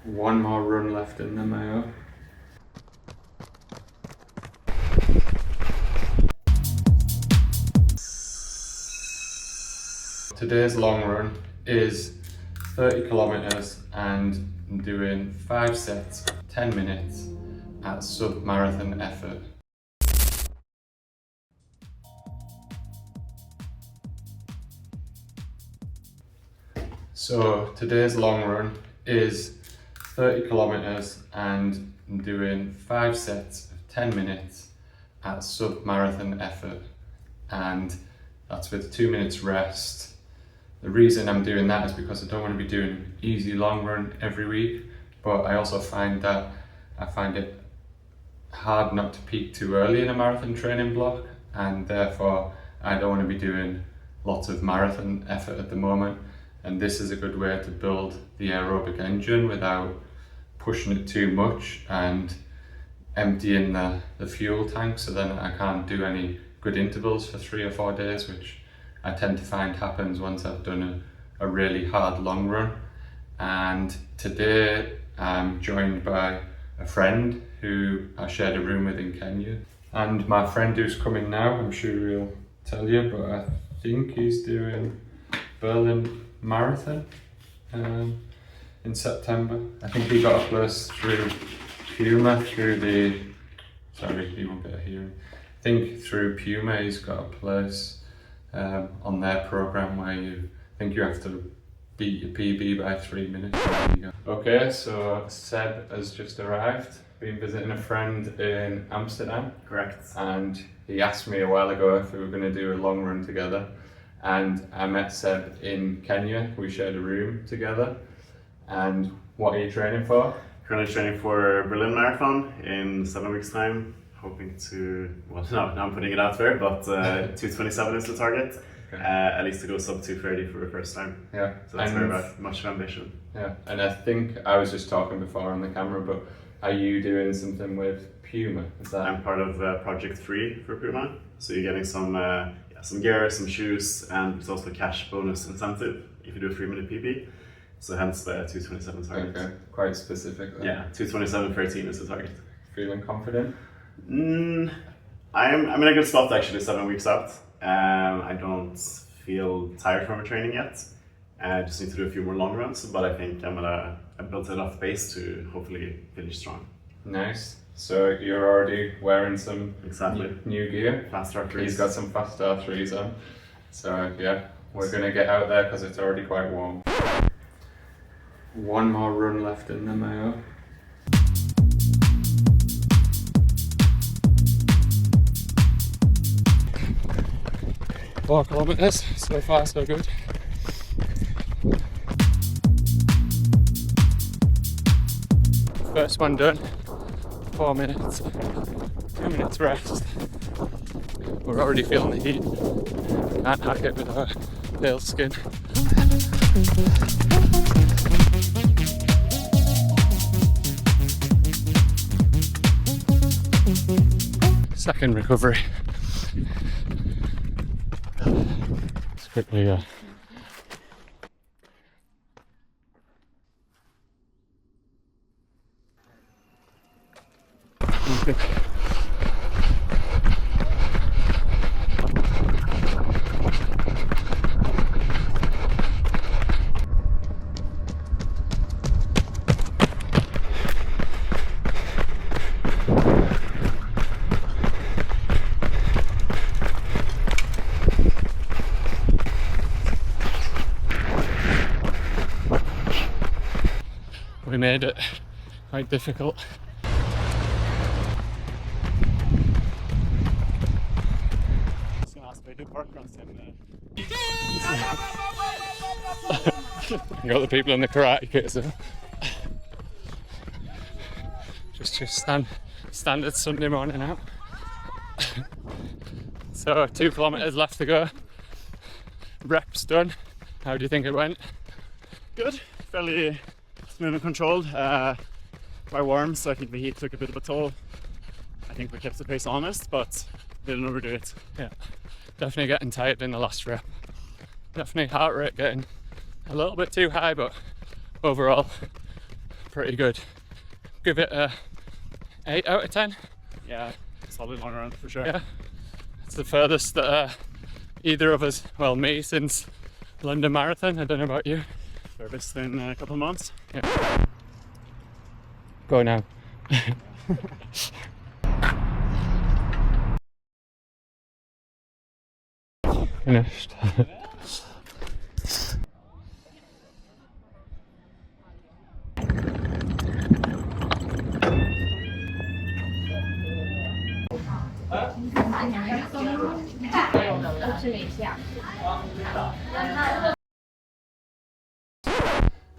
One more run left in the Mayo. Today's long run is 30 kilometers and I'm doing 5 sets, 10 minutes at sub-marathon effort. So today's long run is 30 kilometers and I'm doing 5 sets of 10 minutes at sub-marathon effort, and that's with 2 minutes rest. The reason I'm doing that is because I don't want to be doing an easy long run every week, but I also find it hard not to peak too early in a marathon training block, and therefore I don't want to be doing lots of marathon effort at the moment. And this is a good way to build the aerobic engine without pushing it too much and emptying the fuel tank, so then I can't do any good intervals for 3 or 4 days, which I tend to find happens once I've done a really hard long run. And today I'm joined by a friend who I shared a room with in Kenya. And my friend who's coming now, I'm sure he'll tell you, but I think he's doing Berlin Marathon in September. I think he got a place through Puma, sorry, he won't get a hearing. I think through Puma he's got a place on their program where you have to beat your PB by 3 minutes. Okay, so Seb has just arrived. Been visiting a friend in Amsterdam. Correct. And he asked me a while ago if we were going to do a long run together. And I met Seb in Kenya. We shared a room together. And what are you training for? Currently training for Berlin Marathon in 7 weeks' time. Hoping to, well, no, now I'm putting it out there, but 2:27 is the target. Okay. At least to go sub 2:30 for the first time. Yeah. So that's very much ambition. Yeah. And I think I was just talking before on the camera, but are you doing something with Puma? Is that? I'm part of Project 3 for Puma. So you're getting some gear, some shoes, and there's also a cash bonus incentive if you do a 3-minute PB. So hence the 2:27 target. Okay, quite specific then. Yeah, 2:27.13 is the target. Feeling confident? I'm in a good spot actually, 7 weeks out. I don't feel tired from my training yet. I just need to do a few more long runs, but I think I built enough base to hopefully finish strong. Nice. So you're already wearing some new gear. Fast R3s. He's got some fast R3s on. So yeah, we're gonna get out there because it's already quite warm. One more run left in the Mayo. Four kilometers, so far so good. First one done, 4 minutes, 2 minutes rest. We're already feeling the heat, can't hack it with our pale skin. Second recovery. Let's quickly okay. We made it quite difficult. You got the people in the karate kit, so just standard Sunday morning out. So 2 kilometers left to go. Reps done. How do you think it went? Good, fairly smooth and controlled. Quite warm, so I think the heat took a bit of a toll. I think we kept the pace honest, but didn't overdo it. Yeah, definitely getting tired in the last rep. Definitely heart rate getting a little bit too high, but overall pretty good. Give it a 8 out of 10. Yeah, solid long run for sure. Yeah, it's the furthest that either of us, well, me, since London Marathon. I don't know about you. Furthest in a couple of months. Yeah. Go now. Finished.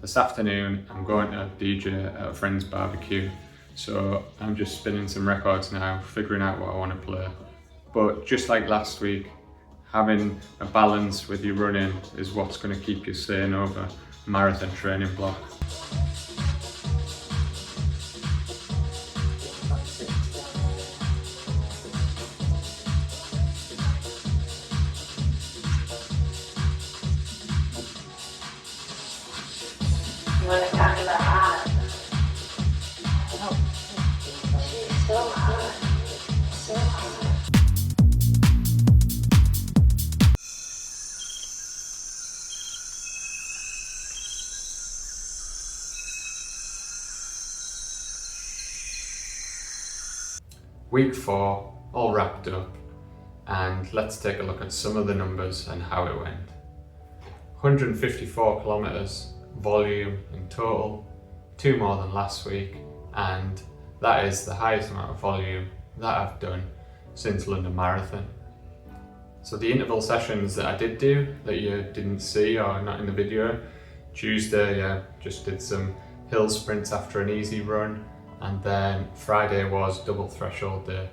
This afternoon I'm going to DJ at a friend's barbecue, so I'm just spinning some records now, figuring out what I want to play. But just like last week, having a balance with your running is what's going to keep you sane over a marathon training block. Week 4, all wrapped up, and let's take a look at some of the numbers and how it went. 154 kilometers volume in total, 2 more than last week, and that is the highest amount of volume that I've done since London Marathon. So the interval sessions that I did do that you didn't see or not in the video, Tuesday I just did some hill sprints after an easy run, and then Friday was double threshold day.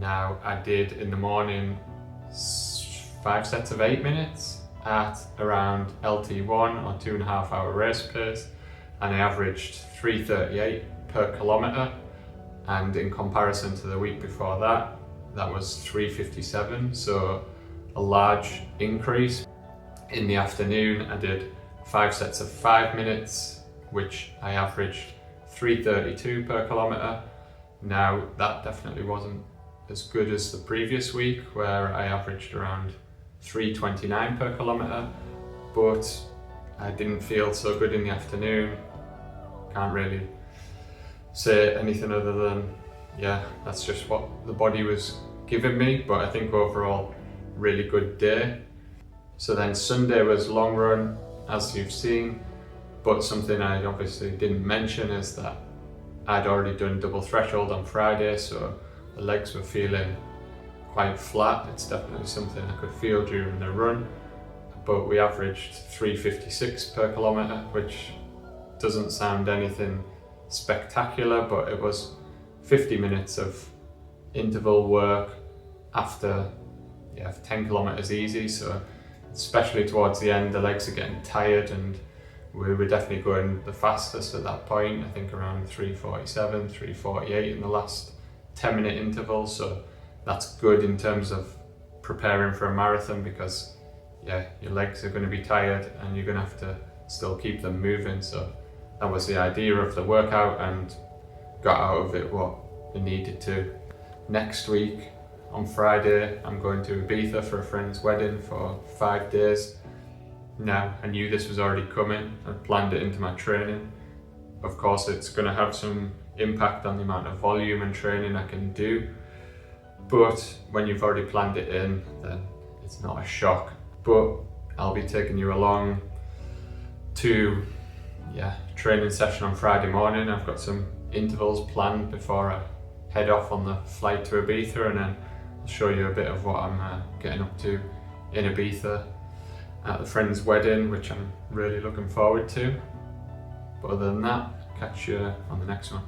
Now I did in the morning 5 sets of 8 minutes at around LT1 or 2.5 hour race pace, and I averaged 3:38 per kilometre, and in comparison to the week before that, that was 3:57, so a large increase. In the afternoon I did 5 sets of 5 minutes, which I averaged 3:32 per kilometre. Now that definitely wasn't as good as the previous week where I averaged around 3:29 per kilometre, but I didn't feel so good in the afternoon. Can't really say anything other than, yeah, that's just what the body was giving me, but I think overall really good day. So then Sunday was long run, as you've seen. But something I obviously didn't mention is that I'd already done double threshold on Friday, so the legs were feeling quite flat. It's definitely something I could feel during the run. But we averaged 3:56 per kilometre, which doesn't sound anything spectacular, but it was 50 minutes of interval work after 10 kilometres easy. So especially towards the end, the legs are getting tired, and we were definitely going the fastest at that point. I think around 3:47, 3:48 in the last 10-minute interval. So that's good in terms of preparing for a marathon, because your legs are going to be tired and you're going to have to still keep them moving. So that was the idea of the workout, and got out of it what I needed to. Next week on Friday, I'm going to Ibiza for a friend's wedding for 5 days. Now, I knew this was already coming. I planned it into my training. Of course, it's going to have some impact on the amount of volume and training I can do. But when you've already planned it in, then it's not a shock. But I'll be taking you along to training session on Friday morning. I've got some intervals planned before I head off on the flight to Ibiza, and then I'll show you a bit of what I'm getting up to in Ibiza at the friend's wedding, which I'm really looking forward to. But other than that, catch you on the next one.